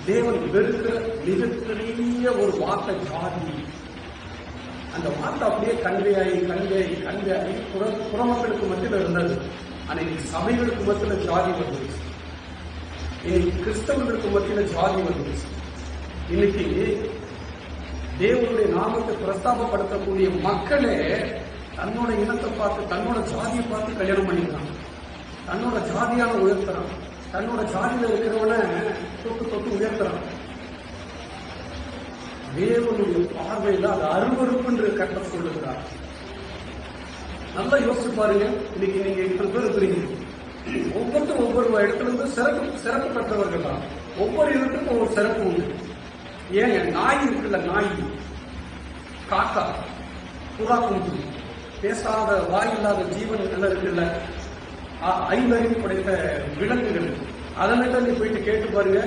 தேவன் வெறுக்கிற மிகப்பெரிய ஒரு வார்த்தை ஜாதி. அந்த வார்த்தை அப்படியே கண்கையாகி புறமக்களுக்கு மத்தியில் இருந்தது. அன்னைக்கு சபைகளுக்கு மத்தியில் ஜாதி வந்துருச்சு. இன்னைக்கு கிறிஸ்தவர்களுக்கு மத்தியில் ஜாதி வந்துருச்சு. இன்னைக்கு தேவனுடைய நாமத்தை பிரஸ்தாபப்படுத்தக்கூடிய மக்களே தன்னோட இனத்தை பார்த்து, தன்னோட ஜாதியை பார்த்து கல்யாணம் பண்ணிக்கிறாங்க. தன்னோட ஜாதியான உயர்த்துறான். தன்னோட ஜாதியில இருக்கிறவன தொட்டு உயர்த்துறான். தேவனுடைய பார்வையில் அது அருவருப்பு என்று கட்ட சொல்லுகிறார். நல்லா யோசிச்சு பாருங்க. இன்னைக்கு நீங்க இத்தனை பேர் இருக்கிறீங்க. ஒவ்வொருத்தரும் ஒவ்வொரு இடத்துல இருந்து சிறப்பு பெற்றவர்கள் தான். ஒவ்வொரு இடத்துக்கும் ஒவ்வொரு சிறப்பு உண்டு. ஏங்க நாய் இருக்குல்ல, நாய், காக்கா, புறா குஞ்சு, பேசாத வாய் இல்லாத ஜீவன் எல்லாம் இருக்குல்ல, 5 அறிவு படைத்த விலங்குகள், அதனால நீ போயிட்டு கேட்டு பாருங்க.